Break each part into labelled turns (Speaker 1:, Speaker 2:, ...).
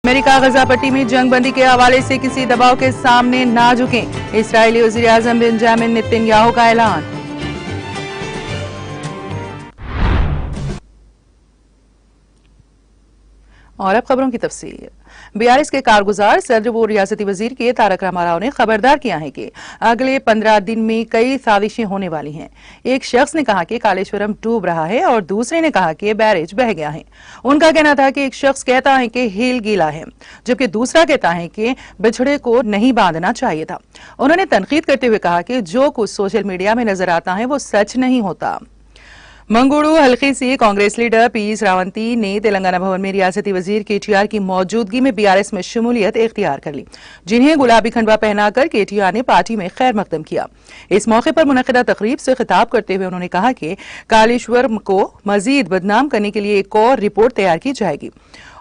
Speaker 1: America गजा पट्टी में जंगबंदी के हवाले से किसी दबाव के सामने ना झुकें, इस्राएली वज़ीर-ए-आज़म बेंजामिन नेतन्याहू का ऐलान। और अब खबरों की तफसील। बीआरएस के कारगुजार सदर व रियासती वजीर के तारक रामाराव ने खबरदार किया है कि अगले 15 दिन में कई साजिशें होने वाली हैं। एक शख्स ने कहा कि कालेश्वरम डूब रहा है और दूसरे ने कहा कि बैरेज बह गया है। उनका कहना था कि एक शख्स कहता है कि हिल गीला है, जबकि दूसरा कहता है कि बिछड़े को नहीं बांधना चाहिए था। उन्होंने तनकीद करते हुए कहा कि जो कुछ सोशल मीडिया में नजर आता है वो सच नहीं होता। मंगुड़ू हल्के से कांग्रेस लीडर पी श्रावंती ने तेलंगाना भवन में रियासती वजीर केटीआर की मौजूदगी में बीआरएस में शमूलियत इख्तियार कर ली, जिन्हें गुलाबी खंडवा पहनाकर केटीआर ने पार्टी में खैर मकदम किया। इस मौके पर मुनक़िदा तकरीब से खिताब करते हुए उन्होंने कहा कि कालेश्वर को मजीद बदनाम करने के लिए एक और रिपोर्ट तैयार की जाएगी।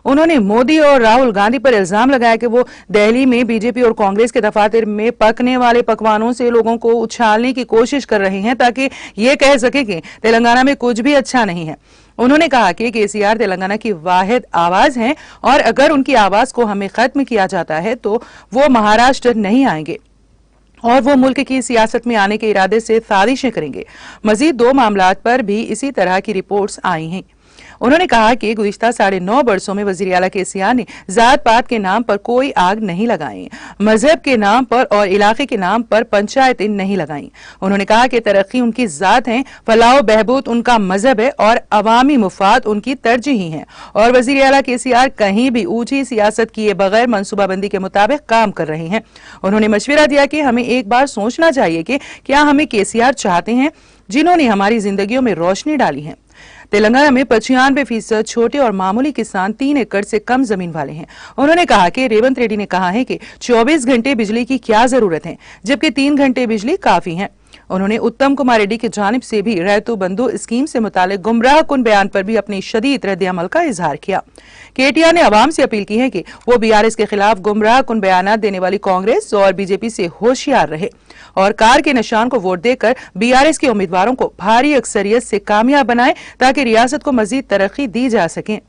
Speaker 1: उन्होंने मोदी और राहुल गांधी पर इल्जाम लगाया कि वो दिल्ली में बीजेपी और कांग्रेस के दफातर में पकने वाले पकवानों से लोगों को उछालने की कोशिश कर रहे हैं ताकि ये कह सके कि तेलंगाना में कुछ भी अच्छा नहीं है। उन्होंने कहा कि केसीआर तेलंगाना की वाहिद आवाज है और अगर उनकी आवाज को हमें खत्म किया जाता है तो वो महाराष्ट्र नहीं आएंगे और वो मुल्क की सियासत में आने के इरादे से साजिशें करेंगे। मजीद 2 मामलात पर भी इसी तरह की रिपोर्ट्स आई हैं। उन्होंने कहा कि गुज़िश्ता 9.5 बरसों में वज़ीर आला केसीआर ने जात पात के नाम पर कोई आग नहीं लगाई, मजहब के नाम पर और इलाके के नाम पर पंचायतें नहीं लगाई। उन्होंने कहा कि तरक्की उनकी जात है, फलाह बहबूद उनका मजहब है और अवामी मुफाद उनकी तरजीही है और वज़ीर आला केसीआर कहीं भी ऊंची सियासत किए बगैर मनसूबाबंदी के मुताबिक काम कर रहे हैं। उन्होंने मशवरा दिया कि हमें एक बार सोचना चाहिए कि क्या हमें केसीआर चाहते हैं जिन्होंने हमारी जिंदगियों में रोशनी डाली है। तेलंगाना में 95% छोटे और मामूली किसान 3 एकड़ से कम जमीन वाले हैं। उन्होंने कहा कि रेवंत रेड्डी ने कहा है कि 24 घंटे बिजली की क्या जरूरत है, जबकि 3 घंटे बिजली काफी है। उन्होंने उत्तम कुमार रेड्डी की जानिब से भी रैतु बंधु स्कीम से मुतालिक गुमराह कुन बयान पर भी अपनी शदीद रद्द-ए-अमल का इजहार किया। केटीआर ने अवाम से अपील की है कि वो बीआरएस के खिलाफ गुमराह कुन बयानात देने वाली कांग्रेस और बीजेपी से होशियार रहे और कार के निशान को वोट देकर बीआरएस के उम्मीदवारों को भारी अक्सरियत से कामयाब बनाए ताकि रियासत को मजीद तरक्की दी जा सके।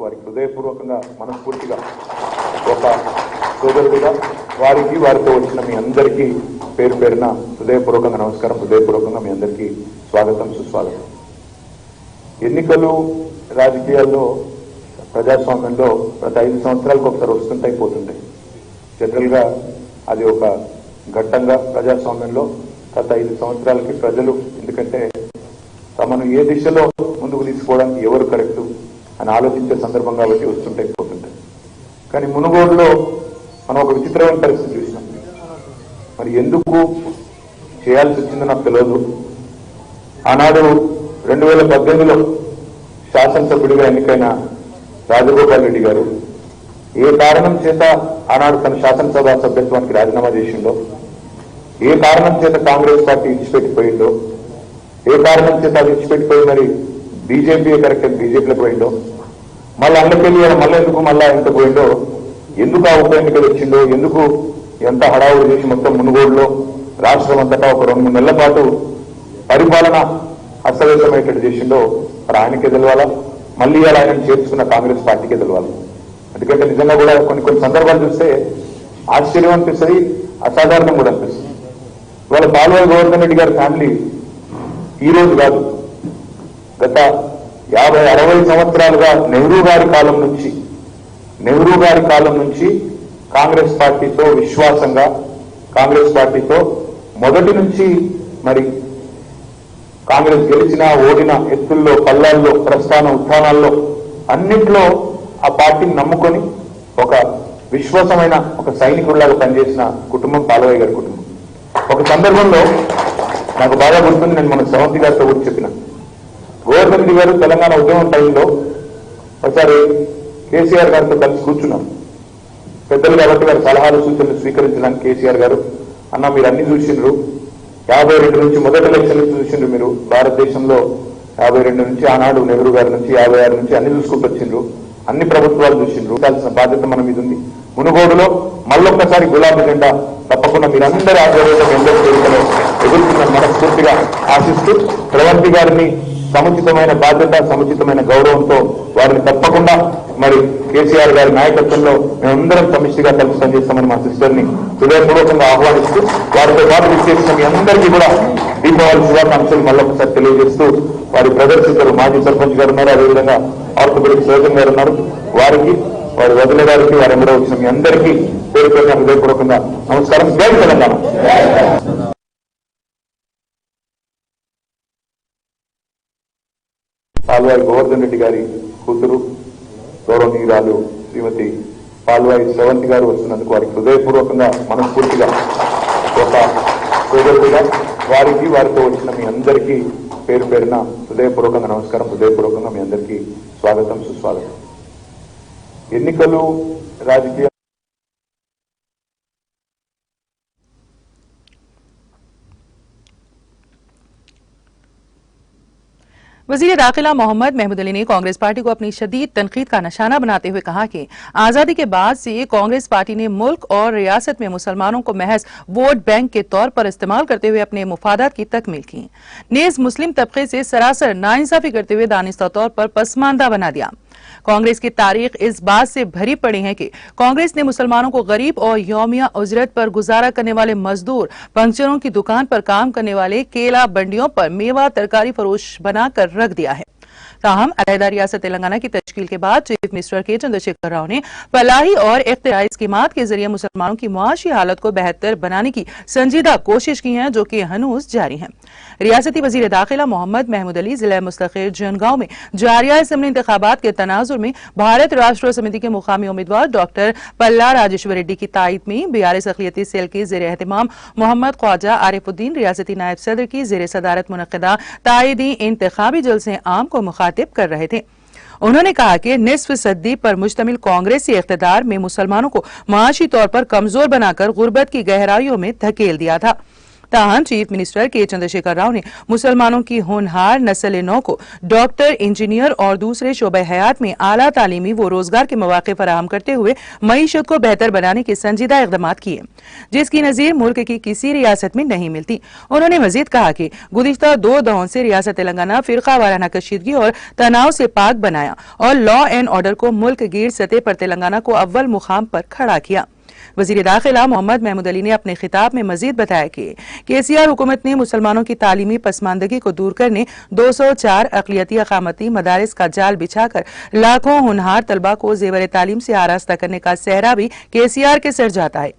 Speaker 2: వారికి హృదయపూర్వకంగా మనస్ఫూర్తిగా ఒక సోదరుడిగా వారికి వారితో వచ్చిన మీ అందరికీ పేరు పేరున హృదయపూర్వకంగా నమస్కారం, హృదయపూర్వకంగా మీ అందరికీ స్వాగతం సుస్వాగతం। ఎన్నికలు రాజకీయాల్లో ప్రజాస్వామ్యంలో ప్రతి 5 సంవత్సరాలకు ఒకసారి వస్తుంటాయి పోతుంటాయి। జనరల్గా అది ఒక ఘట్టంగా ప్రజాస్వామ్యంలో గత 5 సంవత్సరాలకి ప్రజలు ఎందుకంటే తమను ఏ దిశలో ముందుకు తీసుకోవడానికి ఎవరు కరెక్టు అని ఆలోచించే సందర్భం కాబట్టి వస్తుంటాయి పోతుంటాయి। కానీ మునుగోడులో మనం ఒక విచిత్రమైన పరిస్థితి చూసినాం। మరి ఎందుకు చేయాల్సి వచ్చిందో నాకు తెలియదు। ఆనాడు 2018లో శాసనసభ్యుడిగా ఎన్నికైన రాజగోపాల్ రెడ్డి గారు ఏ కారణం చేత ఆనాడు తన శాసనసభ సభ్యత్వానికి రాజీనామా చేసిండో, ఏ కారణం చేత కాంగ్రెస్ పార్టీ ఇచ్చిపెట్టిపోయిందో, ఏ కారణం చేత అది ఇచ్చిపెట్టిపోయి మరి బీజేపీ కరెక్ట్ బీజేపీలోకి పోయిండో, మళ్ళీ అందుకెళ్ళి మళ్ళీ ఎందుకు మళ్ళా ఎంత పోయిండో, ఎందుకు ఆ ఉప ఎన్నికలు వచ్చిందో, ఎందుకు ఎంత హడావుడి చేసి మొత్తం మునుగోడులో రాష్ట్రం అంతటా ఒక 2-3 నెలల పాటు పరిపాలన అస్తవ్యస్తమయ్యేటట్టు చేసిండో మరి ఆయనకే తెలవాలా, మళ్ళీ అలా ఆయన చేర్చుకున్న కాంగ్రెస్ పార్టీకే తెలవాలి। ఎందుకంటే నిజంగా కూడా కొన్ని సందర్భాలు చూస్తే ఆశ్చర్యం అనిపిస్తుంది, అసాధారణం కూడా అనిపిస్తుంది। ఇవాళ పాల్వాయి గోవర్ధన్ రెడ్డి గారి ఫ్యామిలీ ఈ రోజు కాదు, గత 50-60 సంవత్సరాలుగా నెహ్రూ గారి కాలం నుంచి కాంగ్రెస్ పార్టీతో విశ్వాసంగా, కాంగ్రెస్ పార్టీతో మొదటి నుంచి మరి కాంగ్రెస్ గెలిచిన ఓడిన ఎత్తుల్లో పల్లాల్లో ప్రస్థాన ఉత్థానాల్లో అన్నింటిలో ఆ పార్టీని నమ్ముకొని ఒక విశ్వాసమైన ఒక సైనికుడిలాగా పనిచేసిన కుటుంబం పాల్వాయి గారి కుటుంబం। ఒక సందర్భంలో నాకు బాగా గుర్తుంది, నేను మన శ్రవంతి గారితో కూడా చెప్పిన, గోవర్ధన్ రెడ్డి గారు తెలంగాణ ఉద్యమం టైంలో ఒకసారి కేసీఆర్ గారితో కలిసి కూర్చున్నాం। పెద్దలు కాబట్టి వారి సలహాలు సూచనలు స్వీకరించడానికి కేసీఆర్ గారు, అన్న మీరు అన్ని చూసిండ్రు, 52 నుంచి మొదటి ఎలక్షన్ చూసిండ్రు, మీరు భారతదేశంలో 52 నుంచి ఆనాడు నెహ్రూ గారి నుంచి 56 నుంచి అన్ని చూసుకుంటూ వచ్చిండ్రు, అన్ని ప్రభుత్వాలు చూసిండ్రు, కాల్సిన బాధ్యత మన మీద ఉంది। మునుగోడులో మళ్ళొక్కసారి గులాబీ జెండా తప్పకుండా మీరందరూ ఆధ్వర్యంలో ఎంతో ఎదుర్కొందని మనస్ఫూర్తిగా ఆశిస్తూ రేవంత్ గారిని సముచితమైన బాధ్యత, సముచితమైన గౌరవంతో వారిని తప్పకుండా మరి కేసీఆర్ గారి నాయకత్వంలో మేమందరం సమిష్టిగా కలిసి పనిచేస్తామని మా సిస్టర్ ని హృదయపూర్వకంగా ఆహ్వానిస్తూ వారితో పాటు విచ్చేసిన మీ అందరికీ కూడా దీపావళి శుభాకాంక్షలు మళ్ళొకసారి తెలియజేస్తూ వారి బ్రదర్స్ ఇద్దరు మాజీ సర్పంచ్ గారు ఉన్నారు, అదేవిధంగా ఆర్థోపెడిక్ సర్జన్ గారు ఉన్నారు, వారికి వారి వదిన గారికి వారి ఎంబడో వచ్చిన మీ అందరికీ పేరు పేరున హృదయపూర్వకంగా నమస్కారం. జై తెలంగాణ. పాల్వాయి గోవర్ధన్ రెడ్డి గారి కూతురు గౌరవనీయురాలు శ్రీమతి పాల్వాయి శ్రవంతి గారు వస్తున్నందుకు వారికి హృదయపూర్వకంగా మనస్ఫూర్తిగా ఒక సోదరుడిగా వారికి వారితో వచ్చిన మీ అందరికీ పేరు పేరున హృదయపూర్వకంగా నమస్కారం, హృదయపూర్వకంగా మీ అందరికీ స్వాగతం, సుస్వాగతం. ఎన్నికలు రాజకీయ
Speaker 1: वजीर दाखिला मोहम्मद महमूद अली ने कांग्रेस पार्टी को अपनी शदीद तनकीद का निशाना बनाते हुए कहा कि आजादी के बाद से कांग्रेस पार्टी ने मुल्क और रियासत में मुसलमानों को महज वोट बैंक के तौर पर इस्तेमाल करते हुए अपने मुफादात की तकमील की, नेज मुस्लिम तबके से सरासर नाइंसाफी करते हुए दानिस्ता तौर पर पसमानदा बना दिया। कांग्रेस की तारीख इस बात से भरी पड़ी है कि कांग्रेस ने मुसलमानों को गरीब और यौमिया उजरत पर गुजारा करने वाले मजदूर, पंक्चरों की दुकान पर काम करने वाले, केला मंडियों पर मेवा तरकारी फरोश बनाकर रख दिया है। ताहम अलहदा रियासत तेलंगाना की तश्कील के बाद चीफ मिनिस्टर के चंद्रशेखर राव ने फलाही और इख्तियारी स्कीमात के जरिए मुसलमानों की मुआशी हालत को बेहतर बनाने की संजीदा कोशिश की है, जो कि हनूज जारी है। रियासती वजीर दाखिला मोहम्मद महमूद अली जिला मुस्तकिल जनगांव में जारिया असम्बली इंतखाबात के तनाजुर में भारत राष्ट्र समिति के मुकामी उम्मीदवार डॉक्टर पल्ला राजेश्वर रेड्डी की तायद में बीआरएस अक़लियती सेल के ज़ेर एहतमाम मोहम्मद ख्वाजा आरिफुद्दीन रियासती नायब सदर की ज़ेर सदारत मुनक़्क़िदा तायदी इंतखाबी जलसे आम को मुखातिब कर रहे थे। उन्होंने कहा कि निस्फ सदी पर मुश्तमिल कांग्रेसी इख्तिदार में मुसलमानों को माशी तौर पर कमजोर बनाकर गुर्बत की गहराइयों में धकेल दिया था। ताहम चीफ मिनिस्टर के चंद्रशेखर राव ने मुसलमानों की होनहार नस्ल नौ को डॉक्टर, इंजीनियर और दूसरे शोबे हयात में आला तालीमी व रोजगार के मौके फराहम करते हुए मईशत को बेहतर बनाने के संजीदा इक़दाम किए, जिसकी नजीर मुल्क की किसी रियासत में नहीं मिलती। उन्होंने मजीद कहा कि गुज़िश्ता 2 दौर से रियासत तेलंगाना फिरका वाराना कशीदगी और तनाव से पाक बनाया और लॉ एंड ऑर्डर को मुल्क गिर सतह पर तेलंगाना को अव्वल मुकाम पर खड़ा किया। वजीर दाखिला मोहम्मद महमूद अली ने अपने खिताब में मजीद बताया कि केसीआर हुकूमत ने मुसलमानों की तालीमी पसमानदगी को दूर करने 204 अक़लियती अक़ामती मदारिस का जाल बिछाकर लाखों होनहार तलबा को ज़ेवर तालीम से आरास्ता करने का सेहरा भी केसीआर के सर जाता है।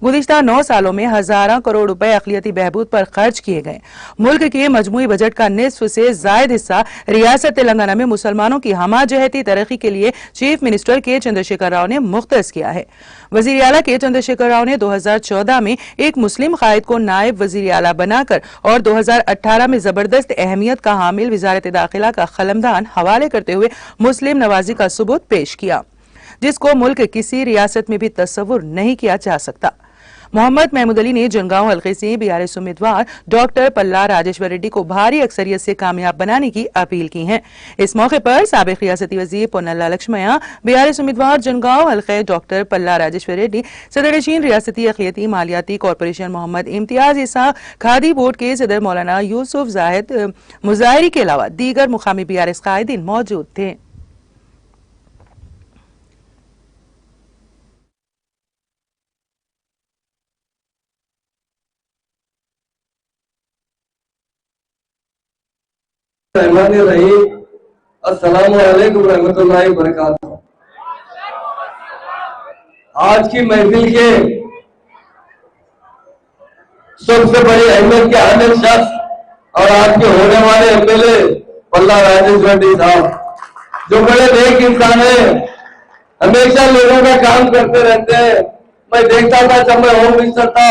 Speaker 1: गुज़िश्ता 9 सालों में हजारों करोड़ रुपए अक़लियती बहबूद पर खर्च किए गए। मुल्क के मजमूई बजट का निस्फ से ज़ायद हिस्सा रियासत तेलंगाना में मुसलमानों की हमाजहती तरक्की के लिए चीफ मिनिस्टर के चंद्रशेखर राव ने मुख्तस किया है। वज़ीर आला के चंद्रशेखर राव ने 2014 में एक मुस्लिम कायद को नायब वज़ीर आला बनाकर और 2018 में जबरदस्त अहमियत का हामिल वज़ारत दाखिला का खलमदान हवाले करते हुए मुस्लिम नवाजी का सबूत पेश किया, जिसको मुल्क किसी रियासत में भी तस्वुर नहीं किया जा सकता। मोहम्मद महमूद अली ने जनगांव हल्के से बीआरएस उम्मीदवार डॉक्टर पल्ला राजेश्वर रेड्डी को भारी अक्सरियत से कामयाब बनाने की अपील की है। इस मौके पर साबिक रियासती वजीर पोन्नल्ला लक्ष्मया, बीआरएस उम्मीदवार जनगांव हल्के डॉक्टर पल्ला राजेश्वर रेड्डी, सदर नशीन रियासती अक़लियती मालियाती कॉरपोरेशन मोहम्मद इम्तियाज ईसा, खादी बोर्ड के सदर मौलाना यूसुफ जाहिद मुजाहिरी के अलावा दीगर मुकामी बीआरएस कायदीन मौजूद थे।
Speaker 3: अस्सलामु अलैकुम रहमतुल्लाहि व बरकातहू। आज की महफिल के सबसे बड़ी अहमियत के हामिल शख्स और आज के होने वाले एमएलए पल्ला राजेश्वर रेड्डी साहब, जो बड़े नेक इंसान है, हमेशा लोगों का काम करते रहते हैं। मैं देखता था जब मैं होम मिनिस्टर था,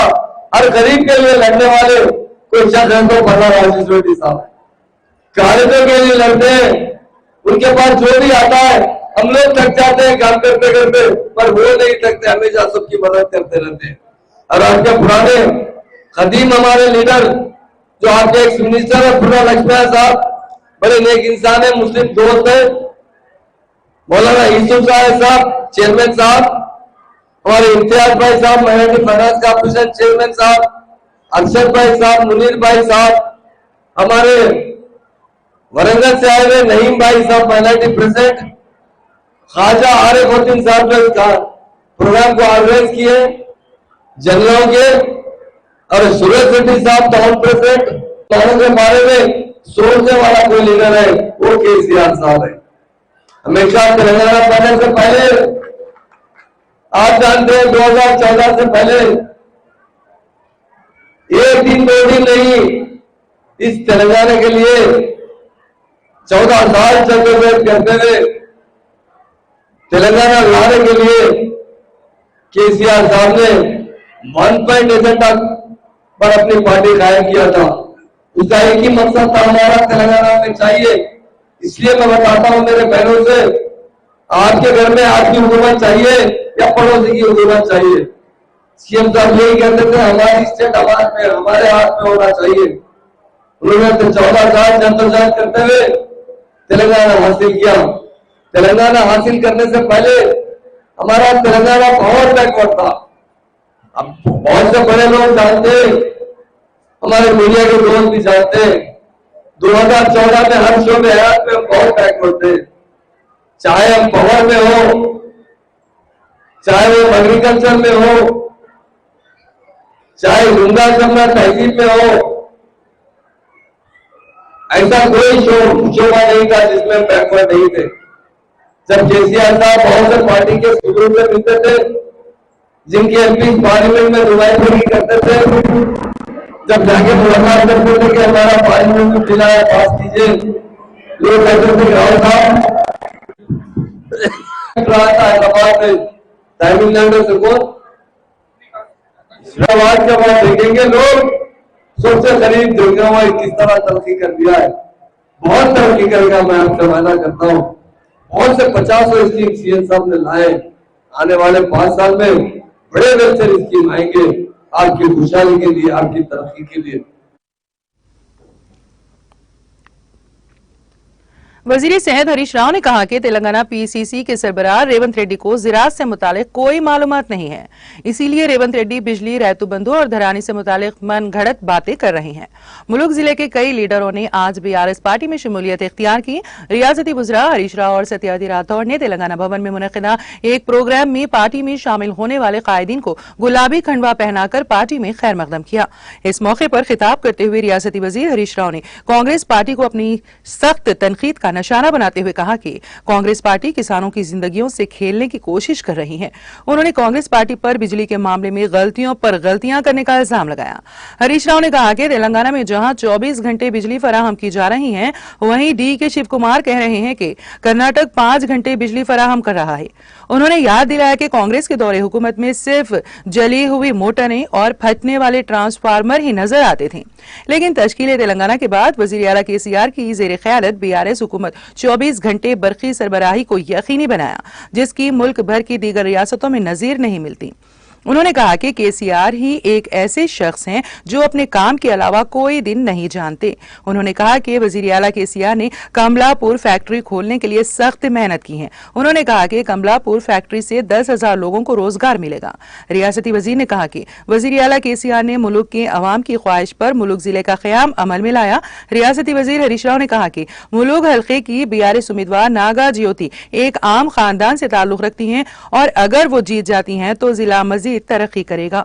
Speaker 3: हर गरीब के लिए लड़ने वाले कोई शख्स है तो पल्ला राजेश्वर रेड्डी साहब कायदे के लिए लड़ते हैं। उनके पास जो भी आता है हम लोग थक जाते हैं काम करते करते, पर वो नहीं थकते, हमेशा सबकी मदद करते रहते हैं। और आपके पुराने खदीम हमारे लीडर जो आपके एक्स मिनिस्टर है पुन्ना लक्ष्मण साहब, बड़े नेक इंसान है, मुस्लिम दोस्त है। मौलाना यूसुफ साहब चेयरमैन साहब, हमारे इम्तियाज भाई साहब, माइनॉरिटी फाइनेंस कॉर्पोरेशन चेयरमैन साहब, अरशद भाई साहब, मुनीर भाई साहब, हमारे वरंगल से आए हुए नईम भाई साहब माइनॉरिटी प्रेसिडेंट, ख्वाजा आरिफुद्दीन साहब ने इसका प्रोग्राम को ऑर्गेनाइज किए, जनरलों के, और सूरज रेड्डी साहब टाउन प्रेसिडेंट। टाउन के बारे में सोचने वाला कोई लीडर है वो केसीआर साहब है। हमेशा तेलंगाना बनने से पहले, आप जानते हैं 2014 से पहले एक दिन 2 दिन नहीं, इस तेलंगाना के लिए 14 साल जद्दोजहद करते हुए तेलंगाना लाने के लिए केसीआर साहब ने 1 पॉइंट एजेंडा पर अपनी पार्टी कायम किया था। उसका एक ही मकसद था, हमारा तेलंगाना में चाहिए। इसलिए मैं बताता हूं मेरे बहनों से, आपके घर में आपकी हुकूमत चाहिए या पड़ोसी की हुकूमत चाहिए? सीएम साहब यही कहते थे, हमारी स्टेट हमारे हाथ में होना चाहिए। उन्होंने तो 14 साल जद्दोजहद करते हुए तेलंगाना हासिल किया। तेलंगाना हासिल करने से पहले हमारा तेलंगाना बहुत बैकवर्ड था। अब बहुत से बड़े लोग जानते हैं, हमारे मीडिया के दोस्त भी जानते हैं, 2014 में हर शो में हयात में हम बहुत बैकवर्ड थे। चाहे हम पावर में हो, चाहे वो एग्रीकल्चर में हो, चाहे गुंगा जमना तहजीब में हो, ऐसा कोई शोभा नहीं था जिसमें बैकवर्ड नहीं थे। जब केसीआर साहब बहुत से पार्टी के सुप्रीम से मिलते थे, जिनके एमपी पार्लियामेंट में नुमाइंदगी करते थे, जब जाके मुलाकात करते थे कि हमारा पार्लियामेंट में बिल आया, पास कीजिए, लोग कहते थे राहुल साहब हैदराबाद में तमिलनाडु से कौन इस्लामाबाद के बाद देखेंगे लोग, सबसे करीब दुर्गा हुआ किस तरह तरक्की कर दिया है। बहुत तरक्की करेगा, मैं आपसे वादा करता हूँ। बहुत से 50 स्कीम सीएम साहब ने लाए, आने वाले 5 साल में बड़े वेलफेयर स्कीम आएंगे आपकी खुशहाली के लिए, आपकी तरक्की के लिए।
Speaker 1: वजीर सेहत हरीश राव ने कहा कि तेलंगाना पीसीसी के सरबराह रेवंत रेड्डी को ज़राअत से मुतालिक कोई मालूमात नहीं है, इसीलिए रेवंत रेड्डी बिजली, रैतु बंधु और धरानी से मुतालिक मनगढ़ंत बातें कर रहे हैं। मुलुक जिले के कई लीडरों ने आज बीआरएस पार्टी में शमूलियत इख्तियार की। रियासती वज़रा हरीश राव और सत्यावती राठौड़ ने तेलंगाना भवन में मुनक़िदा एक प्रोग्राम में पार्टी में शामिल होने वाले कायदीन को गुलाबी खंडवा पहनाकर पार्टी में खैर मकदम किया। इस मौके पर खिताब करते हुए रियासती वजीर हरीश राव ने कांग्रेस पार्टी को अपनी सख्त तनकीद का निशाना बनाते हुए कहा कि कांग्रेस पार्टी किसानों की जिंदगियों से खेलने की कोशिश कर रही है। उन्होंने कांग्रेस पार्टी पर बिजली के मामले में गलतियों पर गलतियां करने का इल्जाम लगाया। हरीश राव ने कहा कि तेलंगाना में जहां 24 घंटे बिजली फराहम की जा रही है, वहीं डी के शिव कुमार कह रहे हैं कि कर्नाटक 5 घंटे बिजली फराहम कर रहा है। उन्होंने याद दिलाया कि कांग्रेस के दौरे हुकूमत में सिर्फ जली हुई मोटरें और फटने वाले ट्रांसफार्मर ही नजर आते थे, लेकिन तश्कील तेलंगाना के बाद वजीर आला केसीआर की जेर क़यादत बीआरएस हुकूमत 24 घंटे बरक़ी सरबराही को यकीनी बनाया, जिसकी मुल्क भर की दीगर रियासतों में नजीर नहीं मिलती। उन्होंने कहा कि केसीआर ही एक ऐसे शख्स हैं जो अपने काम के अलावा कोई दिन नहीं जानते। उन्होंने कहा कि वजीर आला केसीआर ने कमलापुर फैक्ट्री खोलने के लिए सख्त मेहनत की है। उन्होंने कहा कि कमलापुर फैक्ट्री से 10,000 लोगों को रोजगार मिलेगा। रियासती वजीर ने कहा कि वजीर आला केसीआर ने मुल्क के अवाम की ख्वाहिश पर मुल्क जिले का क़याम अमल में लाया। रियासती वजीर हरीश राव ने कहा कि मुल्क हल्के की बीआरएस उम्मीदवार नागा ज्योति एक आम खानदान से ताल्लुक रखती हैं और अगर वो जीत जाती हैं तो जिला मजीद तरक्की करेगा।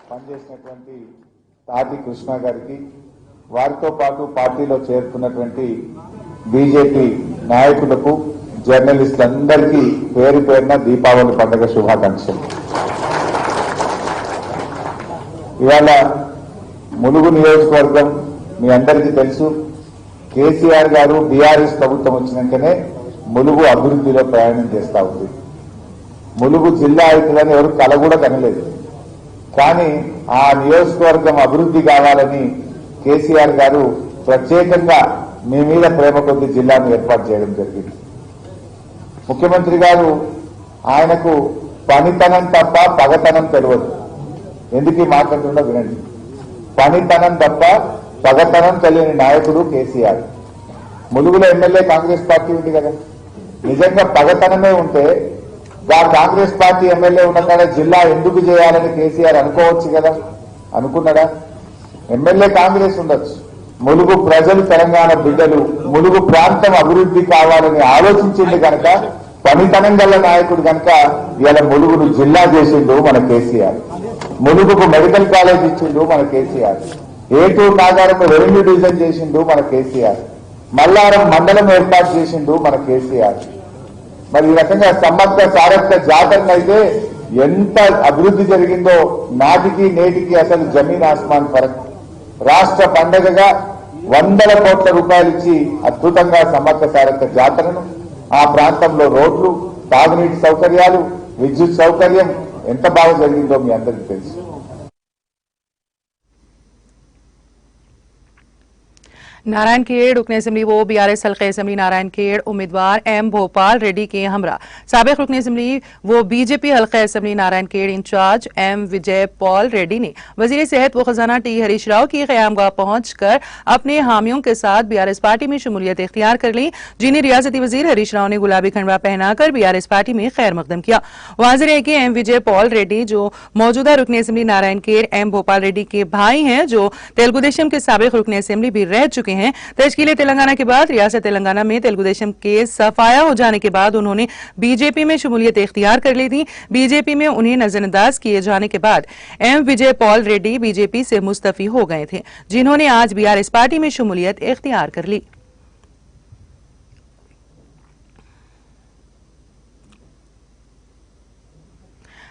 Speaker 4: పనిచేసినటువంటి తాటి కృష్ణ గారికి, వారితో పాటు పార్టీలో చేరుతున్నటువంటి బీజేపీ నాయకులకు, జర్నలిస్టులందరికీ పేరు పేరున దీపావళి పండుగ శుభాకాంక్షలు. ఇవాళ ములుగు నియోజకవర్గం మీ అందరికీ తెలుసు. కేసీఆర్ గారు బీఆర్ఎస్ ప్రభుత్వం వచ్చినాకనే ములుగు అభివృద్ధిలో ప్రయాణం చేస్తా ఉంది. ములుగు జిల్లా అవుతుందని ఎవరు కల కూడా కనలేదు. కానీ ఆ నియోజకవర్గం అభివృద్ధి కావాలని కేసీఆర్ గారు ప్రత్యేకంగా మీ మీద ప్రేమ కొద్ది జిల్లాను ఏర్పాటు చేయడం జరిగింది. ముఖ్యమంత్రి గారు ఆయనకు పనితనం తప్ప పగతనం తెలియదు. ఎందుకు ఈ మాట్లాడుతుండో వినండి. పనితనం తప్ప పగతనం తెలియని నాయకుడు కేసీఆర్. ములుగులో ఎమ్మెల్యే కాంగ్రెస్ పార్టీ ఉంది కదా, నిజంగా పగతనమే ఉంటే కాంగ్రెస్ పార్టీ ఎమ్మెల్యే ఉన్న కాడ జిల్లా ఎందుకు చేయాలని కేసీఆర్ అనుకోవచ్చు కదా, అనుకున్నాడా? ఎమ్మెల్యే కాంగ్రెస్ ఉండొచ్చు, ములుగు ప్రజలు తెలంగాణ బిడ్డలు, ములుగు ప్రాంతం అభివృద్ధి కావాలని ఆలోచించింది కనుక, పనితనం గల నాయకుడు కనుక ఇవాళ ములుగును జిల్లా చేసిండు మన కేసీఆర్. ములుగుకు మెడికల్ కాలేజ్ ఇచ్చిండు మన కేసీఆర్. ఏటూరు నాగారం రెవెన్యూ డివిజన్ చేసిండు మన కేసీఆర్. మల్లారం మండలం ఏర్పాటు చేసిండు మన కేసీఆర్. మరి ఈ రకంగా సమ్మక్క సారక్క జాతరను అయితే ఎంత అభివృద్ధి జరిగిందో నాటికి నేటికి అసలు జమీన్ ఆస్మాన్ ఫరక్. రాష్ట్ర పండగగా 100 కోట్ల రూపాయలు ఇచ్చి అద్భుతంగా సమ్మక్క సారక్క జాతరను, ఆ ప్రాంతంలో రోడ్లు, తాగునీటి సౌకర్యాలు, విద్యుత్ సౌకర్యం ఎంత బాగా జరిగిందో మీ అందరికీ తెలుసు.
Speaker 1: नारायण खेड़ रुकन असम्बली वो बीआरएस हल्के असम्बली नारायण खेड़ उम्मीदवार एम भोपाल रेड्डी के हमरा साबिक रुकन असम्बली वो बीजेपी हल्के असम्बली नारायण खेड़ इंचार्ज एम विजय पॉल रेड्डी ने वजीर सेहत व खजाना टी हरीश राव की क़यामगाह पहुंचकर अपने हामियों के साथ बीआरएस पार्टी में शमूलियत इख्तियार कर ली, जिन्हें रियासती वजीर हरीश राव ने गुलाबी खंडवा पहनाकर बीआरएस पार्टी में खैर मकदम किया। वाज़ेह है कि एम विजय पॉल रेड्डी जो मौजूदा रुकन असम्बली नारायण खेड़ एम भोपाल रेड्डी के भाई हैं, जो तेलुगु देशम के साबिक रुकन असम्बली भी रह चुके हैं। तश्कील तेलंगाना के बाद रियासत तेलंगाना में तेलुगु देशम के सफाया हो जाने के बाद उन्होंने बीजेपी में शमूलियत इख्तियार कर ली थी। बीजेपी में उन्हें नजरअंदाज किए जाने के बाद एम विजय पॉल रेड्डी बीजेपी से मुस्तफी हो गए थे, जिन्होंने आज बीआरएस पार्टी में शमूलियत इख्तियार कर ली।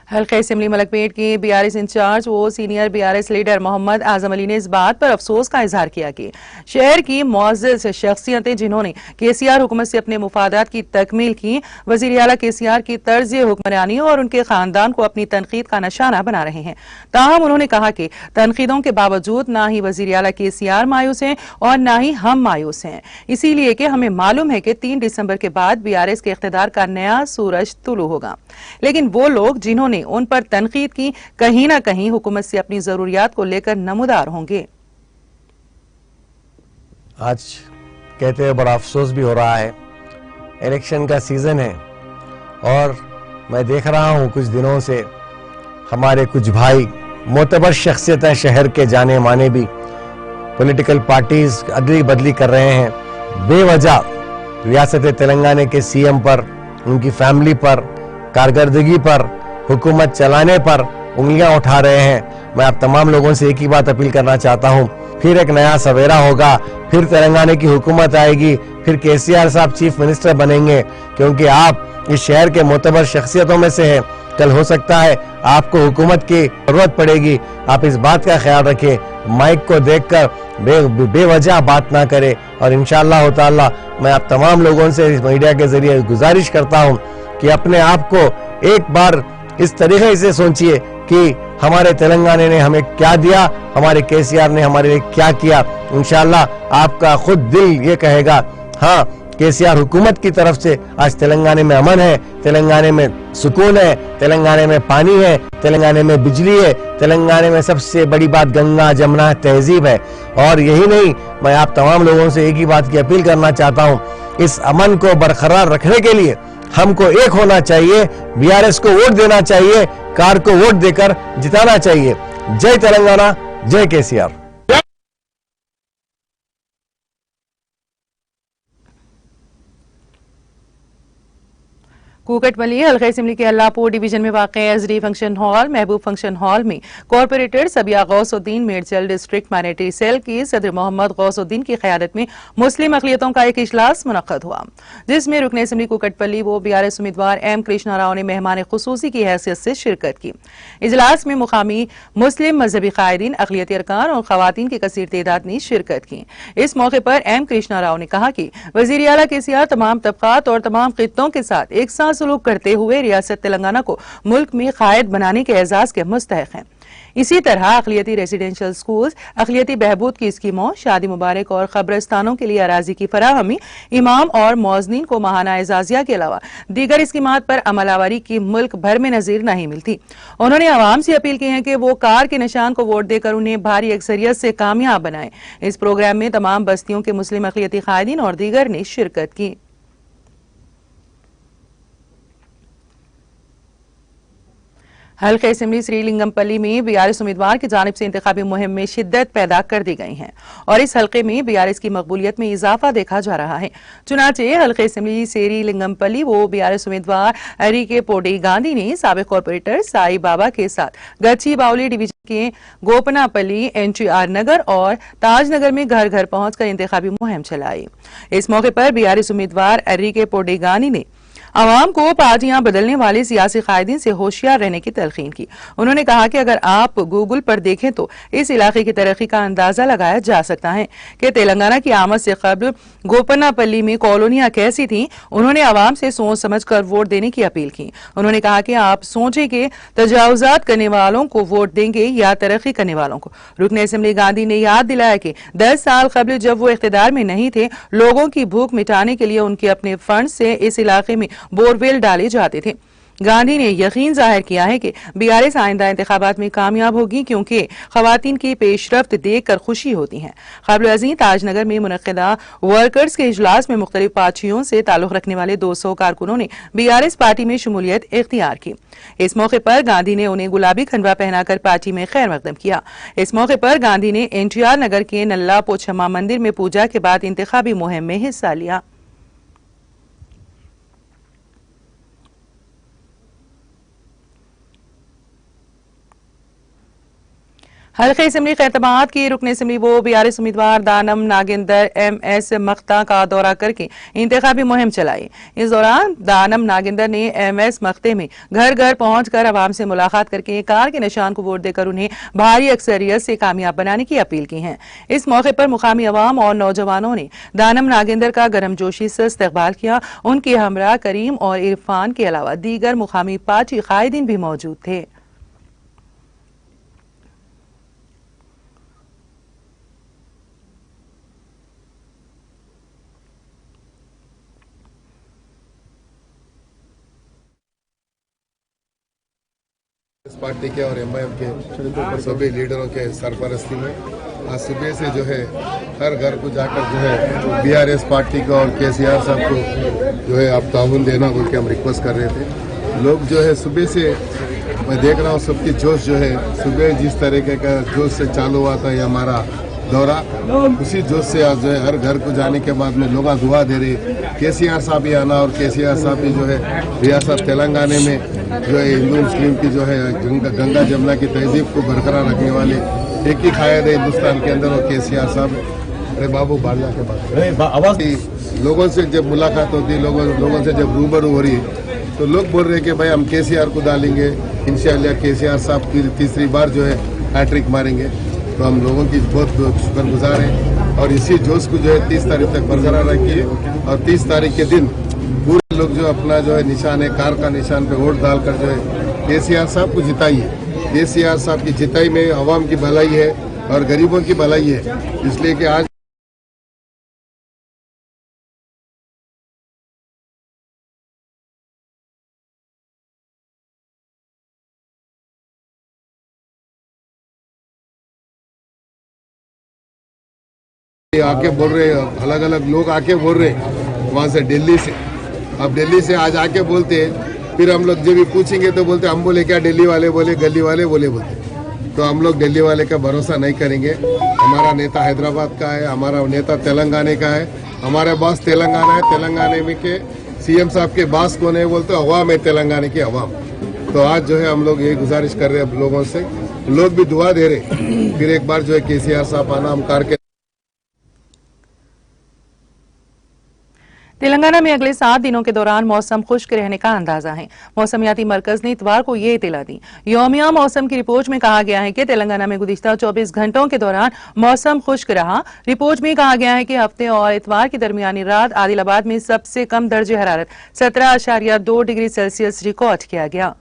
Speaker 1: हल्का असेंबली मलकपेट के बीआरएस इंचार्ज वो senior BRS leader Mohammad Azam Ali ने इस बात पर अफसोस का इजहार किया कि शहर की मुअज़्ज़ज़ शख्सियतें जिन्होंने केसीआर हुकूमत से अपने मुफादात की तकमील की, वज़ीर आला केसीआर की तर्ज हुक्मरानी और उनके खानदान को अपनी तनकीद का निशाना बना रहे हैं। ताहम उन्होंने कहा कि तनकीदों के बावजूद ना ही वज़ीर आला केसीआर मायूस हैं और ना ही हम मायूस हैं, इसीलिए कि हमें मालूम है कि 3 दिसंबर के बाद बीआरएस के इख्तिदार का नया सूरज तुलू होगा। लेकिन वो लोग जिन्होंने उन पर तनकीद की, कहीं ना कहीं हुकूमत से अपनी जरूरियात को लेकर नमूदार होंगे।
Speaker 5: आज कहते हैं बड़ा अफसोस भी हो रहा है, इलेक्शन का सीजन है और मैं देख रहा हूं कुछ दिनों से हमारे कुछ भाई मोतबर शख्सियत है, शहर के जाने माने भी पॉलिटिकल पार्टीज अदली बदली कर रहे हैं, बेवजह रियासत तेलंगाना के सीएम पर, उनकी फैमिली पर, कारकर्दगी पर, हुकूमत चलाने पर उंगलियां उठा रहे हैं। मैं आप तमाम लोगों से एक ही बात अपील करना चाहता हूं, फिर एक नया सवेरा होगा, फिर तेलंगाना की हुकूमत आएगी, फिर केसीआर साहब चीफ मिनिस्टर बनेंगे, क्योंकि आप इस शहर के मोतबर शख्सियतों में से हैं। कल हो सकता है आपको हुकूमत की जरूरत पड़ेगी। आप इस बात का ख्याल रखें, माइक को देखकर बेवजह बात ना करें। और इंशाअल्लाह ताला मैं आप तमाम लोगों से इस मीडिया के जरिए गुजारिश करता हूं कि अपने आप को एक बार इस तरीके से सोचिए कि हमारे तेलंगाना ने हमें क्या दिया, हमारे केसीआर ने हमारे लिए क्या किया। इंशाअल्लाह आपका खुद दिल ये कहेगा, हाँ केसीआर हुकूमत की तरफ से आज तेलंगाना में अमन है, तेलंगाना में सुकून है, तेलंगाना में पानी है, तेलंगाना में बिजली है, तेलंगाना में सबसे बड़ी बात गंगा जमुना तहजीब है। और यही नहीं, मैं आप तमाम लोगों से एक ही बात की अपील करना चाहता हूँ, इस अमन को बरकरार रखने के लिए हमको एक होना चाहिए, बीआरएस को वोट देना चाहिए, कार को वोट देकर जिताना चाहिए। जय तेलंगाना, जय केसीआर।
Speaker 1: कुकटमली हल्का असेंबली के अल्लाहपुर डिवीजन में वाक़ SD function hall Mahboob function hall में corporator Sabiya Gousuddin Medchal district minority cell की सदर मोहम्मद गौसुद्दीन की क़यादत में मुस्लिम अक़लियतों का एक इजलास मुनक़्क़द हुआ, जिसमें रुकन असेंबली कुकटपल्ली वो बीआरएस उम्मीदवार एम कृष्णा राव ने मेहमान खुसूसी की हैसियत से शिरकत की। इजलास में मुकामी मुस्लिम मजहबी कायदीन, अक़लियती अरकान और ख़वातीन की कसीर तादाद ने शिरकत की। इस मौके पर एम कृष्णा राव ने कहा कि वज़ीर आला केसीआर तमाम तबक़ात और तमाम ख़ित्तों के साथ एक साथ सलूक करते हुए रियासत तेलंगाना को मुल्क में कायद बनाने के एजाज के मुस्तहक हैं। इसी तरह अक़लियती रेजिडेंशियल स्कूल्स, अक़लियती बहबूद की स्कीमों, शादी मुबारक और कब्रिस्तानों के लिए अराजी की फराहमी, इमाम और मौज़नीन को माहाना एजाजिया के अलावा दीगर स्कीमात पर अमलावरी की मुल्क भर में नज़ीर नहीं मिलती। उन्होंने आवाम से अपील की है कि वो कार के निशान को वोट देकर उन्हें भारी अक्सरियत से कामयाब बनाए। इस प्रोग्राम में तमाम बस्तियों के मुस्लिम अक़लियती कायदीन और दीगर ने शिरकत की। हल्के असेंबली श्रीलिंगमपल्ली में बीआरएस उम्मीदवार की जानिब से इंतखाबी मुहिम में शिद्दत पैदा कर दी गई है और इस हल्के में बीआरएस की मकबूलियत में इजाफा देखा जा रहा है। चुनाचे हल्के असेंबली श्रीलिंगमपल्ली वो बीआरएस उम्मीदवार अरीके पोडी गांधी ने साबिक कॉर्पोरेटर साई बाबा के साथ गच्चीबावली डिवीजन के गोपनापल्ली, एनटीआर नगर और ताजनगर में घर घर पहुंचकर इंतखाबी मुहिम चलाई। इस मौके पर बीआरएस उम्मीदवार अरीके पोडी गांधी ने आवाम को पार्टियां बदलने वाले सियासी कायदीन से होशियार रहने की तलकीन की। उन्होंने कहा कि अगर आप गूगल पर देखें तो इस इलाके की तरक्की का अंदाजा लगाया जा सकता है कि तेलंगाना की आमद से कबल गोपनापल्ली में कॉलोनियां कैसी थीं। उन्होंने आवाम से सोच समझ कर वोट देने की अपील की। उन्होंने कहा कि आप सोचें कि तजावुजात करने वालों को वोट देंगे या तरक्की करने वालों को। रुकन असेंबली गांधी ने याद दिलाया कि 10 साल कबल जब वो इख्तिदार में नहीं थे, लोगों की भूख मिटाने के लिए उनके अपने फंड से इस इलाके में बोरवेल डाले जाते थे। गांधी ने यकीन जाहिर किया है कि बीआरएस आइंदा इंतखाबात में कामयाब होगी क्योंकि खवातीन की पेशरफ्त देखकर खुशी होती है। क़ब्ल अज़ीं ताजनगर में मुनक़्क़िदा वर्कर्स के इजलास में मुख्तलिफ पार्टियों से ताल्लुक़ रखने वाले 200 कारकुनों ने बीआरएस पार्टी में शमूलियत इख्तियार की। इस मौके पर गांधी ने उन्हें गुलाबी खंडवा पहनाकर पार्टी में खैर मकदम किया। इस मौके पर गांधी ने एनटीआर नगर के नल्ला पोछम्मा मंदिर में पूजा के बाद इंतखाबी मुहिम में हिस्सा लिया। हल्के असेंबली खैरताबाद की रुकन असेंबली वो बीआरएस उम्मीदवार दानम नागेंदर एमएस मख्ता का दौरा करके इंतखाबी मुहिम चलाई। इस दौरान दानम नागेंदर ने एमएस मख्ते में घर घर पहुंचकर आवाम से मुलाकात करके कार के निशान को वोट देकर उन्हें भारी अक्सरियत से कामयाब बनाने की अपील की है। इस मौके पर मुकामी अवाम और नौजवानों ने दानम नागेंदर का गर्मजोशी से इस्तकबाल किया। उनके हमरा करीम और इरफान के अलावा दीगर मुकामी पार्टी कायदीन भी मौजूद थे।
Speaker 6: इस पार्टी के और एमआईएम के सभी लीडरों के सरपरस्ती में आज सुबह से जो है हर घर को जाकर जो है बीआरएस पार्टी को और केसीआर साहब को जो है आप ताउन देना बोल के हम रिक्वेस्ट कर रहे थे। लोग जो है सुबह से मैं देख रहा हूँ सबकी जोश जो है सुबह जिस तरीके का जोश से चालू हुआ था ये हमारा दौरा, उसी जोश से आज जो है हर घर को जाने के बाद में लोग दुआ दे रहे केसीआर साहब भी आना और केसीआर साहब भी जो है रियासत तेलंगाना में जो है हिंदू मुस्लिम की जो है गंगा जमुना की तहजीब को बरकरार रखने वाले एक ही कायद है हिंदुस्तान के अंदर और केसीआर साहब। अरे बाबू बाढ़ के बाद लोगों से जब मुलाकात होती है, लोगों से जब रूबरू हो रही है तो लोग बोल रहे हैं कि भाई हम केसीआर को डालेंगे, इंशाअल्लाह केसीआर साहब की तीसरी बार जो है हैट्रिक मारेंगे। तो हम लोगों की बहुत शुक्रगुजार हैं और इसी जोश को जो है 30 तारीख तक बरकरार रखिए और 30 तारीख के दिन पूरे लोग जो अपना जो है निशान है कार का निशान पे वोट डालकर जो है केसीआर साहब को जिताइए। केसीआर साहब की जिताई में आवाम की भलाई है और गरीबों की भलाई है, इसलिए कि आज आके बोल रहे अलग अलग लोग आके बोल रहे वहाँ से दिल्ली से, अब दिल्ली से आज आके बोलते हैं, फिर हम लोग जब भी पूछेंगे तो बोलते हम बोले क्या दिल्ली वाले बोले गली वाले बोलते। तो हम लोग दिल्ली वाले का भरोसा नहीं करेंगे। हमारा नेता हैदराबाद का है, हमारा नेता तेलंगाना का है, हमारे बॉस तेलंगाना है। तेलंगाना में के सीएम साहब के बॉस कौन है बोलते अवाम है, तेलंगाना की अवाम। तो आज जो है हम लोग ये गुजारिश कर रहे हैं लोगों से, लोग भी दुआ दे रहे फिर एक बार जो है केसीआर साहब आना हम कार के।
Speaker 1: तेलंगाना में अगले 7 दिनों के दौरान मौसम खुश्क रहने का अंदाजा है। मौसमियाती मरकज ने इतवार को ये इत्तला दी। यौमिया मौसम की रिपोर्ट में कहा गया है कि तेलंगाना में गुज़िश्ता 24 घंटों के दौरान मौसम खुश्क रहा। रिपोर्ट में कहा गया है कि हफ्ते और इतवार की दरमियानी रात आदिलाबाद में सबसे कम दर्जे हरारत 17.2 डिग्री सेल्सियस रिकॉर्ड किया गया।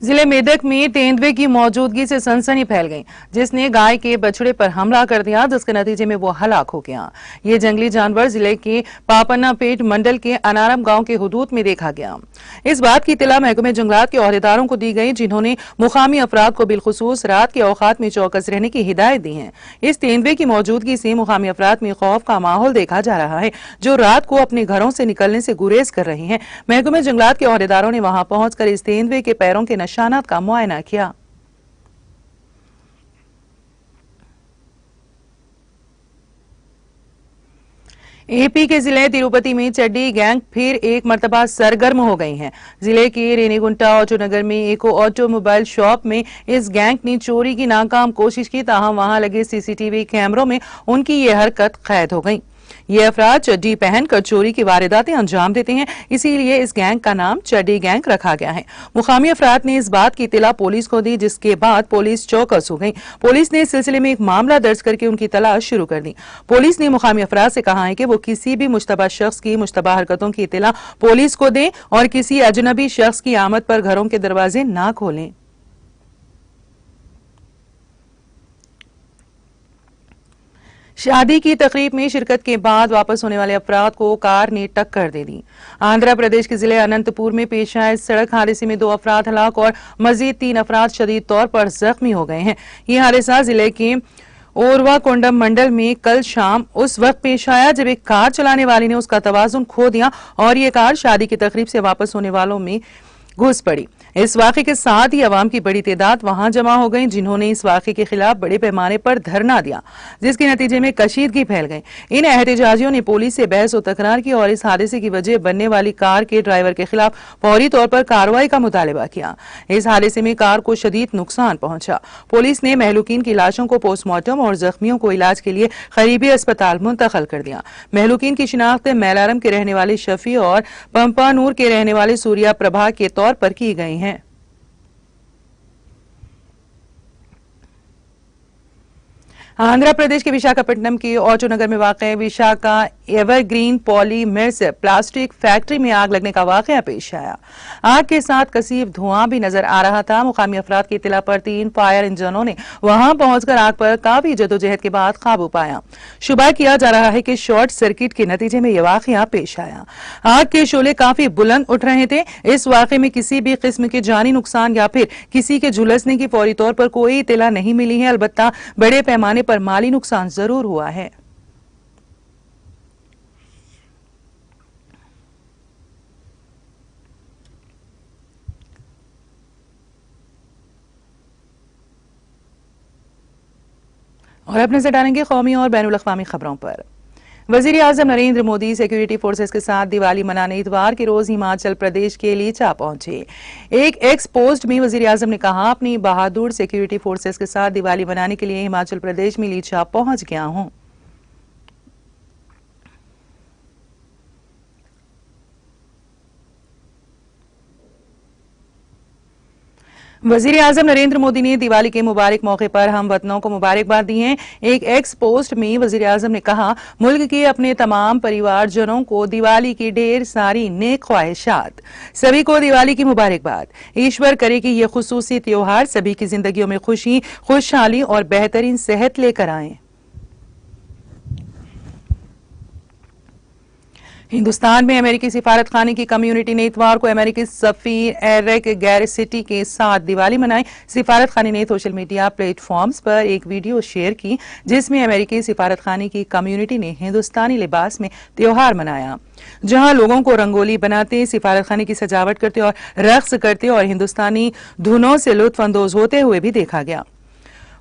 Speaker 1: जिले मेदक में तेंदुए की मौजूदगी से सनसनी फैल गई, जिसने गाय के बछड़े पर हमला कर दिया, जिसके नतीजे में वो हलाक हो गया। ये जंगली जानवर जिले के पापन्नापेट मंडल के अनारम गांव के हुदूद में देखा गया। इस बात की इत्तला महकमे जंगलात के ओहदेदारों को दी गई, जिन्होंने मुकामी अफराद को बिलखुसूस रात के औकात में चौकस रहने की हिदायत दी है। इस तेंदुए की मौजूदगी से मुकामी अफराद में खौफ का माहौल देखा जा रहा है, जो रात को अपने घरों से निकलने से गुरेज कर रहे हैं। महकमे जंगलात के ओहदेदारों ने वहां पहुंचकर इस तेंदुए के पैरों के निशानात का मुआयना किया। एपी के जिले तिरुपति में चड्डी गैंग फिर एक मर्तबा सरगर्म हो गई हैं। जिले के रेनीगुंटा ऑटो नगर में एक ऑटोमोबाइल शॉप में इस गैंग ने चोरी की नाकाम कोशिश की, ताहम वहां लगे सीसीटीवी कैमरों में उनकी ये हरकत कैद हो गई। ये अफराद चड्डी पहनकर चोरी की वारदातें अंजाम देते हैं, इसीलिए इस गैंग का नाम चड्डी गैंग रखा गया है। मुकामी अफराद ने इस बात की इत्तला पुलिस को दी, जिसके बाद पुलिस चौकस हो गई। पुलिस ने इस सिलसिले में एक मामला दर्ज करके उनकी तलाश शुरू कर दी। पुलिस ने मुकामी अफराद से कहा है कि वो किसी भी मुश्तबा शख्स की मुश्तबा हरकतों की इत्तला पुलिस को दें और किसी अजनबी शख्स की आमद पर घरों के दरवाजे ना खोलें। शादी की तकरीब में शिरकत के बाद वापस होने वाले अफराद को कार ने टक्कर दे दी। आंध्र प्रदेश के जिले अनंतपुर में पेश आए सड़क हादसे में 2 अफराद हलाक और मजीद 3 अफराद शदीद तौर पर जख्मी हो गए हैं। ये हादसा जिले के ओरवा कोंडम मंडल में कल शाम उस वक्त पेश आया जब एक कार चलाने वाले ने उसका तवाजुन खो दिया और ये कार शादी की तकरीब से वापस होने वालों में घुस पड़ी। इस वाक़े के साथ ही अवाम की बड़ी तादाद वहां जमा हो गई, जिन्होंने इस वाक़े के खिलाफ बड़े पैमाने पर धरना दिया, जिसके नतीजे में कशीदगी फैल गई। इन एहतजाजियों ने पुलिस से बहस और तकरार की और इस हादसे की वजह बनने वाली कार के ड्राइवर के खिलाफ फौरी तौर पर कार्रवाई का मुतालबा किया। इस हादसे में कार को शदीद नुकसान पहुंचा। पुलिस ने महलूकीन की लाशों को पोस्टमार्टम और जख्मियों को इलाज के लिए करीबी अस्पताल मुंतकिल कर दिया। महलूकीन की शिनाख्त मैलारम के रहने वाले शफी और पंपानूर के रहने वाले सूर्या प्रभा के तौर पर की गई हैं। आंध्र प्रदेश के विशाखापट्टनम के ऑटो नगर में वाक़ Vishakha evergreen polymers plastic factory में आग लगने का वाक़या पेश आया। आग के साथ कसीब धुआं भी नजर आ रहा था। मुकामी अफराद की इत्तला पर 3 फायर इंजनों ने वहां पहुंचकर आग पर काफी जदोजहद के बाद काबू पाया। शुबा किया जा रहा है कि शॉर्ट सर्किट के नतीजे में यह वाक़या पेश आया। आग के शोले काफी बुलंद उठ रहे थे। इस वाक़े में किसी भी किस्म के जानी नुकसान या फिर किसी के झुलसने की फौरी तौर पर कोई इत्तला नहीं मिली है। अलबत्ता बड़े पैमाने पर माली नुकसान जरूर हुआ है। और अब नजर डालेंगे कौमी और बैनुल अक़वामी खबरों पर। वजीर आजम नरेंद्र मोदी सिक्योरिटी फोर्सेस के साथ दिवाली मनाने इतवार के रोज हिमाचल प्रदेश के लीचा पहुंचे। एक एक्स पोस्ट में वजीर आजम ने कहा, अपनी बहादुर सिक्योरिटी फोर्सेस के साथ दिवाली मनाने के लिए हिमाचल प्रदेश में लीचा पहुंच गया हूं। वजीर आजम नरेंद्र मोदी ने दिवाली के मुबारक मौके पर हम वतनों को मुबारकबाद दी है। एक एक्स पोस्ट में वजीर आजम ने कहा, मुल्क के अपने तमाम परिवारजनों को दिवाली की ढेर सारी नेक ख्वाहिशात। सभी को दिवाली की मुबारकबाद। ईश्वर करे कि यह खुसूसी त्योहार सभी की जिंदगियों में खुशी, खुशहाली और बेहतरीन सेहत लेकर आए। हिंदुस्तान में अमेरिकी सिफारत खाने की कम्युनिटी ने इतवार को अमेरिकी सफीर एरिक गैरसिटी के साथ दिवाली मनाई। सिफारत खाने ने सोशल मीडिया प्लेटफॉर्म्स पर एक वीडियो शेयर की, जिसमें अमेरिकी सिफारत खाने की कम्युनिटी ने हिंदुस्तानी लिबास में त्योहार मनाया, जहां लोगों को रंगोली बनाते, सिफारत खाने की सजावट करते और रक्स करते और हिंदुस्तानी धुनों से लुत्फ अंदोज होते हुए भी देखा गया।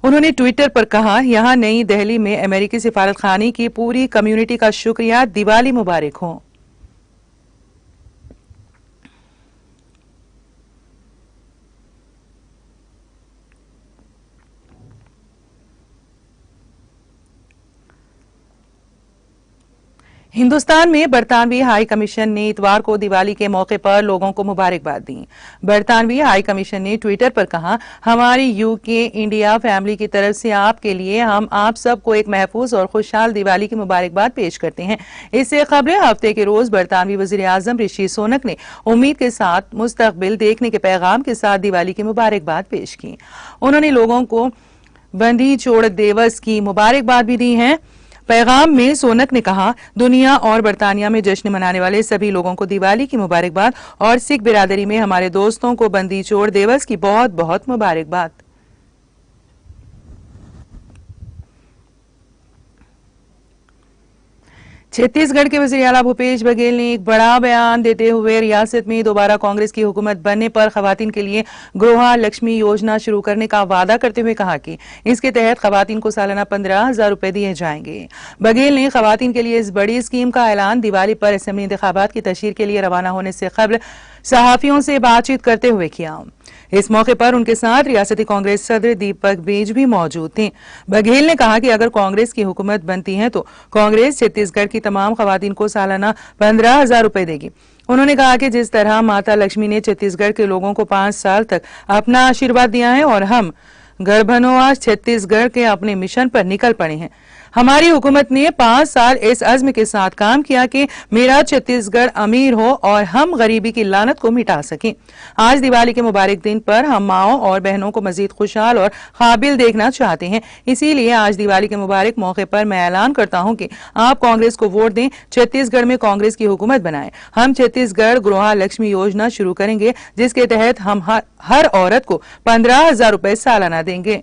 Speaker 1: उन्होंने ट्विटर पर कहा, यहां नई दिल्ली में अमेरिकी सिफारत खाने की पूरी कम्युनिटी का शुक्रिया, दिवाली मुबारक हो। हिंदुस्तान में बरतानवी हाई कमीशन ने इतवार को दिवाली के मौके पर लोगों को मुबारकबाद दी। बरतानवी हाई कमीशन ने ट्विटर पर कहा, हमारी यूके इंडिया फैमिली की तरफ से आपके लिए हम आप सबको एक महफूज और खुशहाल दिवाली की मुबारकबाद पेश करते हैं। इससे खबरें हफ्ते के रोज बरतानवी वजीर आजम ऋषि सुनक ने उम्मीद के साथ मुस्तकबिल देखने के पैगाम के साथ दिवाली की मुबारकबाद पेश की। उन्होंने लोगों को बंदी छोड़ दिवस की मुबारकबाद भी दी है। पैगाम में सोनक ने कहा, दुनिया और बरतानिया में जश्न मनाने वाले सभी लोगों को दिवाली की मुबारकबाद और सिख बिरादरी में हमारे दोस्तों को बंदी छोड़ दिवस की बहुत बहुत मुबारकबाद। छत्तीसगढ़ के वजीर आला भूपेश बघेल ने एक बड़ा बयान देते हुए रियासत में दोबारा कांग्रेस की हुकूमत बनने पर खवातीन के लिए गृह लक्ष्मी योजना शुरू करने का वादा करते हुए कहा कि इसके तहत खवातीन को सालाना 15,000 रुपए दिए जाएंगे। बघेल ने खवातीन के लिए इस बड़ी स्कीम का ऐलान दिवाली पर असेंबली इंतखाबात की तशहीर के लिए रवाना होने से कबल सहाफियों से बातचीत करते हुए किया। इस मौके पर उनके साथ रियासती कांग्रेस सदर दीपक बेज भी मौजूद थे। बघेल ने कहा कि अगर कांग्रेस की हुकूमत बनती है तो कांग्रेस छत्तीसगढ़ की तमाम खवातीन को सालाना 15,000 रुपए देगी। उन्होंने कहा कि जिस तरह माता लक्ष्मी ने छत्तीसगढ़ के लोगों को 5 साल तक अपना आशीर्वाद दिया है और हम गर्भनोआज छत्तीसगढ़ के अपने मिशन पर निकल पड़े हैं। हमारी हुकूमत ने 5 साल इस अज़्म के साथ काम किया कि मेरा छत्तीसगढ़ अमीर हो और हम गरीबी की लानत को मिटा सकें। आज दिवाली के मुबारक दिन पर हम माओं और बहनों को मजीद खुशहाल और काबिल देखना चाहते हैं। इसीलिए आज दिवाली के मुबारक मौके पर मैं ऐलान करता हूं कि आप कांग्रेस को वोट दें, छत्तीसगढ़ में कांग्रेस की हुकूमत बनाएं। हम छत्तीसगढ़ गृह लक्ष्मी योजना शुरू करेंगे, जिसके तहत हम हर औरत को 15,000 रुपए सालाना देंगे।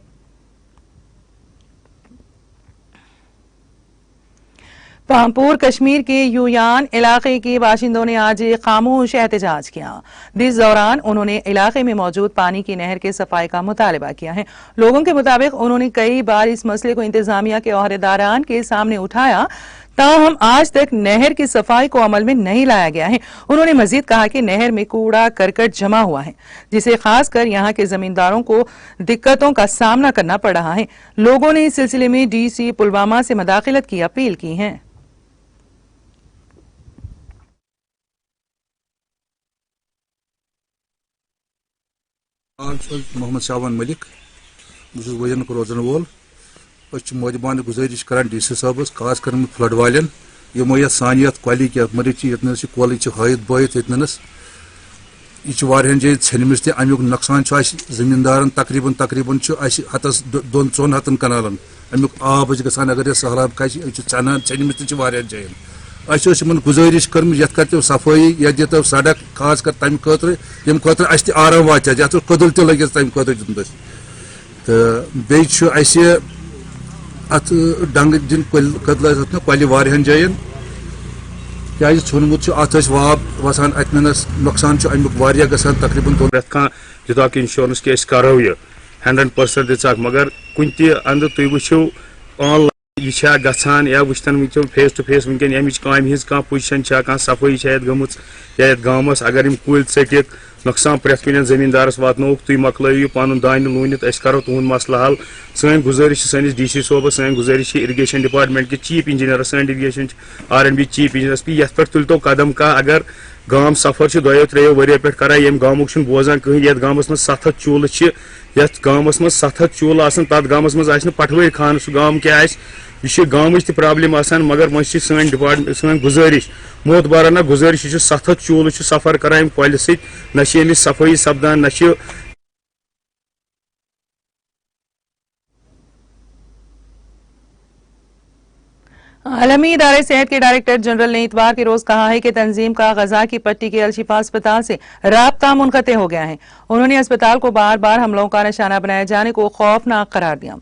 Speaker 1: पामपुर कश्मीर के यूयान इलाके के बाशिंदों ने आज एक खामोश एहतजाज किया। इस दौरान उन्होंने इलाके में मौजूद पानी की नहर के सफाई का मुतालबा किया है। लोगों के मुताबिक उन्होंने कई बार इस मसले को इंतजामिया के ओहदेदारान के सामने उठाया, ताहम आज तक नहर की सफाई को अमल में नहीं लाया गया है। उन्होंने मजीद कहा कि नहर में कूड़ा करकट जमा हुआ है, जिसे खासकर यहाँ के जमींदारों को दिक्कतों का सामना करना पड़ रहा है। लोगों ने इस सिलसिले में डीसी पुलवामा से मदाखिलत की अपील की है।
Speaker 7: मोहम्मद शाबान मलिक, वजन रोजन वोल मोजबान गुजारिश करान डीसी साहब खास कर फ्लड वालन यमो ये सान कॉली क्या मरिच ये कॉल हायत बोत ये जन छनम अमुक नुकसान जमींदारन तकरीबन हतस 2-3 हतन कनालन अमुक आब गसान अगर यह सहलाब खनान छनम जान अन गुजारिश कर्म ये कर सफाई ये दितो सड़क खास कर तम यम खुद आराम वात ये कदल त लगे तम खुद दित तो बे अत डंग दिन कदल कल वारियान जायन क्या छुनमुत अत वाब वसान अतनस नुकसान अमुक वारिया गसान तकरीबन
Speaker 8: दिताक इंश्योरेंस कि करो ये 100% दिताक मगर कुन अंद तुम वो ऑनलाइन यह गसान या वुचन वो फेस टू फेस वनकन अमिच काम हिज कह पोजिशन कह सफाई गम या गाँवस अगर कुल टिक नुकसान प्रेथ कुन जमींदारस वातनोक तुम मकलु पन दान लूनित करो तुंद मसला हल। सन गुजारिश सैनिस डीसी सोबस सन गुजारिश इरिगेशन डिपार्टमेंट के चीफ इंजीनियर सन इरिगेशन R&B चीफ इंजीनियरस पे ये तुलतो कदम कह अगर गांव सफर 2-3 वरियो पे कर ये गामुक बोजान कहीं ये गाँवस मज 7 चूल ये गाँवस मज 7 चूल तथ गाँवस मज पटवरी खान सह गाँव क्या यह गाँव प्रॉब्लम मगर वह सन डिपार्टमेंट सन गुजारिश मोतबाराना गुजारिश 7 चूल सफर करान कल सह सफाई सपदान न
Speaker 1: आलमी इदारे सेहत के डायरेक्टर जनरल ने इतवार के रोज कहा है कि तंजीम का गजा की पट्टी के अलशिफा अस्पताल से राब्ता मुनक़ते हो गया है। उन्होंने अस्पताल को बार बार हमलों का निशाना बनाए जाने को खौफनाक करार दिया।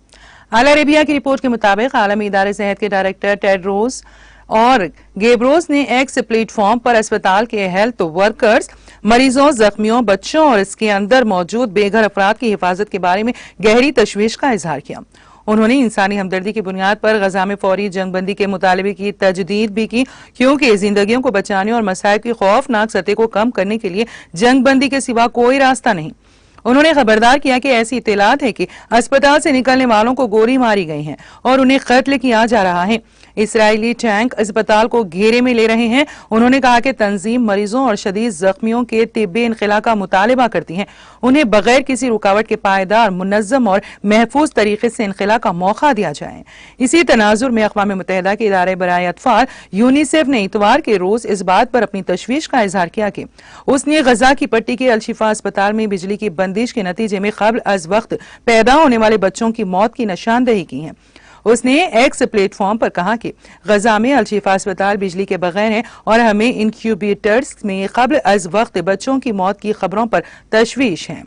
Speaker 1: अल अरेबिया की रिपोर्ट के मुताबिक आलमी इदारे सेहत के डायरेक्टर टेड्रोस और गेब्रोस ने एक्स प्लेटफॉर्म पर अस्पताल के हेल्थ वर्कर्स, मरीजों, जख्मियों, बच्चों और इसके अंदर मौजूद बेघर अफराद की हिफाजत के बारे में गहरी तशवीश का इजहार किया। उन्होंने इंसानी हमदर्दी की बुनियाद पर गजा में फौरी जंगबंदी के मुतालबे की तजदीद भी की, क्योंकि जिंदगियों को बचाने और मसाइब की खौफनाक सतह को कम करने के लिए जंगबंदी के सिवा कोई रास्ता नहीं। उन्होंने खबरदार किया कि ऐसी इत्तलात है कि अस्पताल से निकलने वालों को गोली मारी गई है और उन्हें कत्ल किया जा रहा है। इसराइली टैंक अस्पताल को घेरे में ले रहे हैं। उन्होंने कहा कि तंजीम मरीजों और शदीद जख्मियों के तिब्बी इनखला का मुतालबा करती है। उन्हें बगैर किसी रुकावट के पायदार, मुनज़्ज़म और महफूज तरीके से इनखला का मौका दिया जाए। इसी तनाजुर में अक़वाम मुत्तहिदा के इदारे बराए अतफाल यूनिसेफ ने इतवार के रोज इस बात पर अपनी तशवीश का इजहार किया कि उसने गजा की पट्टी के अल-शिफा अस्पताल में बिजली की बंदिश के नतीजे में क़ब्ल अज़ वक्त पैदा होने वाले बच्चों की मौत की निशानदही की है। उसने एक्स प्लेटफॉर्म पर कहा कि गजा में अल-शिफा अस्पताल बिजली के बगैर है और हमें इनक्यूबेटर्स में क़ब्ल अज़ वक्त बच्चों की मौत की खबरों पर तशवीश है।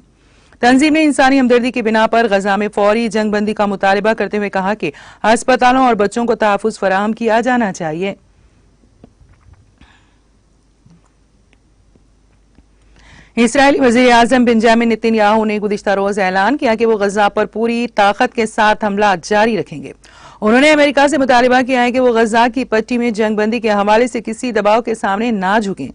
Speaker 1: तंजीम ने इंसानी हमदर्दी की बिना पर गजा में फौरी जंगबंदी का मुतालबा करते हुए कहा कि अस्पतालों और बच्चों को तहफ़्फ़ुज़ फराहम किया जाना चाहिए। इसराइली वज़ीर आज़म बेंजामिन नेतन्याहू ने गुज़िश्ता रोज ऐलान किया कि वो गजा पर पूरी ताकत के साथ हमला जारी रखेंगे। उन्होंने अमेरिका से मुतालबा किया है कि वो गजा की पट्टी में जंगबंदी के हवाले से किसी दबाव के सामने ना झुकें।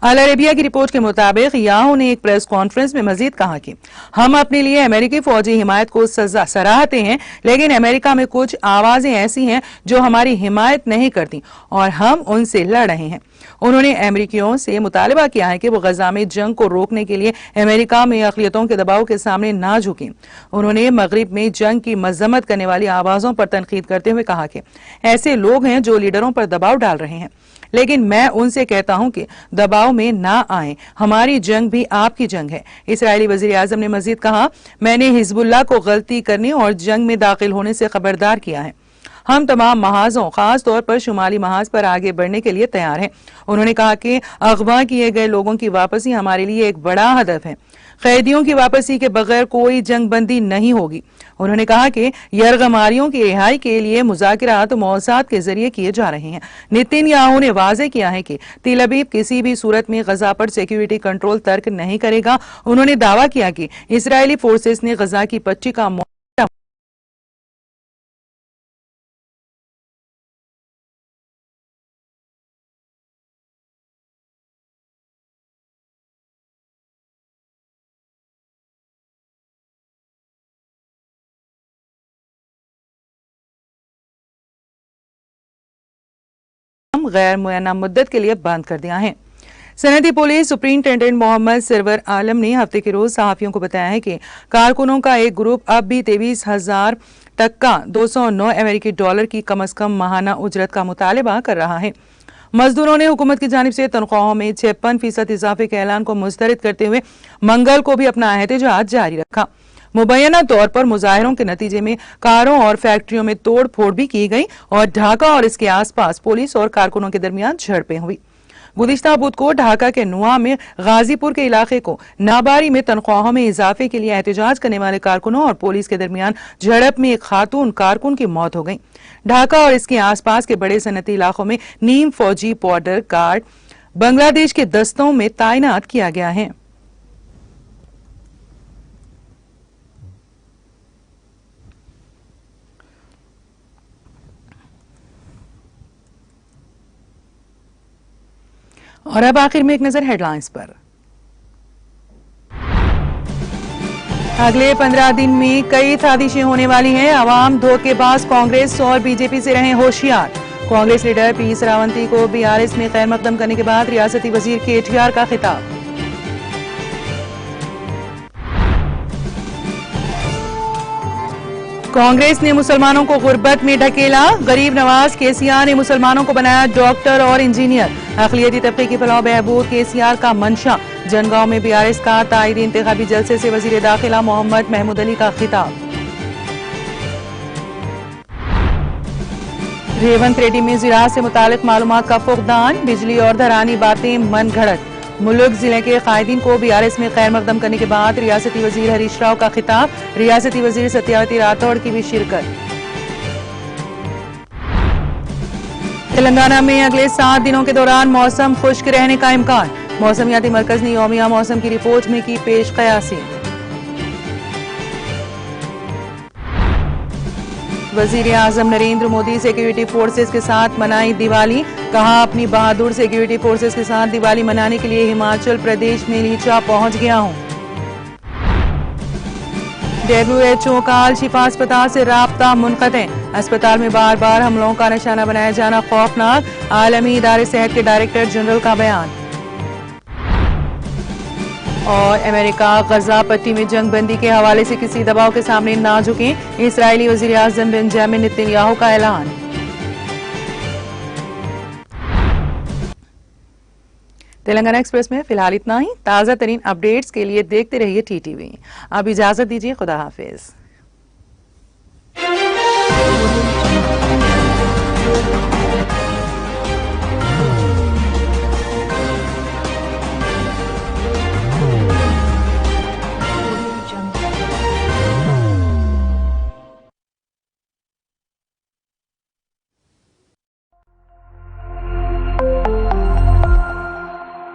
Speaker 1: अल अरेबिया की रिपोर्ट के मुताबिक याहू ने एक प्रेस कॉन्फ्रेंस में मजीद कहा कि हम अपने लिए अमेरिकी फौजी हिमायत को सराहते हैं, लेकिन अमेरिका में कुछ आवाजें ऐसी हैं जो हमारी हिमायत नहीं करती और हम उनसे लड़ रहे हैं। उन्होंने अमेरिकियों से मुतालबा किया है कि वो गजा में जंग को रोकने के लिए अमेरिका में अक़लियतों के दबाव के सामने ना झुकें। उन्होंने मगरिब में जंग की मजम्मत करने वाली आवाजों पर तनकीद करते हुए कहा कि ऐसे लोग हैं जो लीडरों पर दबाव डाल रहे हैं, लेकिन मैं उनसे कहता हूं कि दबाव में ना आए, हमारी जंग भी आपकी जंग है। इसराइली वज़ीर आज़म ने मजीद कहा, मैंने हिजबुल्लाह को गलती करने और जंग में दाखिल होने से खबरदार किया है। हम तमाम महाजों, खास तौर पर शुमाली महाज पर आगे बढ़ने के लिए तैयार हैं। उन्होंने कहा कि अगवा किए गए लोगों की वापसी हमारे लिए एक बड़ा हदफ है। कैदियों की वापसी के बगैर कोई जंगबंदी नहीं होगी। उन्होंने कहा कि यरगमारियों की रिहाई के लिए मुज़ाकिरात मौसाद के जरिए किए जा रहे हैं। नेतन्याहू ने वाज़ेह किया है कि तेल अवीव किसी भी सूरत में गजा पर सिक्योरिटी कंट्रोल तर्क नहीं करेगा। उन्होंने दावा किया कि इसराइली फोर्सेस ने गजा की पट्टी का गैर मुयन्ना मुद्दत के लिए बंद कर दिया है। सनदी पुलिस सुपरिंटेंडेंट मोहम्मद सरवर आलम ने हफ्ते के रोज सहाफियों को बताया है कि कारकुनों का एक ग्रुप अब भी 23,000 तक का 209 अमेरिकी डॉलर की कम अज कम माहाना उजरत का मुतालबा कर रहा है। मजदूरों ने हुकूमत की जानिब से तनख्वाहों में 56% इजाफे के ऐलान को मुस्तरद करते हुए मंगल को भी अपना एहतजाज जारी रखा। मुबैना तौर पर मुजाहरों के नतीजे में कारों और फैक्ट्रियों में तोड़ फोड़ भी की गई और ढाका और इसके आसपास पुलिस और कारकुनों के दरमियान झड़पें हुई। गुज़िश्ता बुध को ढाका के नुआ में गाजीपुर के इलाके को नाबारी में तनख्वाहों में इजाफे के लिए एहतजाज करने वाले कारकुनों और पुलिस के दरमियान झड़प में एक खातून कारकुन की मौत हो गई। ढाका और इसके आसपास के बड़े सनती इलाकों में नीम फौजी बॉर्डर गार्ड बांग्लादेश के दस्तों में तैनात किया गया है। और अब आखिर में एक नजर हेडलाइंस पर। अगले 15 दिन में कई साजिशें होने वाली हैं। आवाम धोखेबाज कांग्रेस और बीजेपी से रहें होशियार। कांग्रेस लीडर पी श्रावंती को बीआरएस में खैर मकदम करने के बाद रियासती वजीर केटीआर का खिताब। कांग्रेस ने मुसलमानों को गुर्बत में ढकेला। गरीब नवाज केसीआर ने मुसलमानों को बनाया डॉक्टर और इंजीनियर। अक़लियती तबके की फलाह बहबूद केसीआर का मंशा। जनगांव में बीआरएस का ताईदी इंतखाबी जलसे से वजीर दाखिला मोहम्मद महमूद अली का खिताब। रेवंत रेड्डी में ज़राअत से मुतालिक मालूमात का फुकदान। बिजली और धरानी बातें मन घड़त। मुल्क जिले के कायदीन को बीआरएस में खैर मकदम करने के बाद रियासती वजीर हरीश राव का खिताब। रियासती वजीर सत्यावती राठौड़ की भी शिरकत। तेलंगाना में अगले 7 दिनों के दौरान मौसम खुश्क रहने का इम्कान। मौसमियाती मरकज ने यौमिया मौसम की रिपोर्ट में की पेश कयासी। वजीर आजम नरेंद्र मोदी सिक्योरिटी फोर्सेस के साथ मनाई दिवाली। कहा, अपनी बहादुर सिक्योरिटी फोर्सेस के साथ दिवाली मनाने के लिए हिमाचल प्रदेश में लीचा पहुंच गया हूं। WHO का अल शिफा अस्पताल से राब्ता मुनक़ते। अस्पताल में बार बार हमलों का निशाना बनाया जाना खौफनाक। आलमी इदारे सेहत के डायरेक्टर जनरल का बयान। और अमेरिका गजा पट्टी में जंग बंदी के हवाले से किसी दबाव के सामने ना झुके। इसराइली वज़ीर आज़म बेंजामिन नेतन्याहू का ऐलान। तेलंगाना एक्सप्रेस में फिलहाल इतना ही। ताज़ा तरीन अपडेट्स के लिए देखते रहिए TTV। अब इजाजत दीजिए, खुदा हाफिज।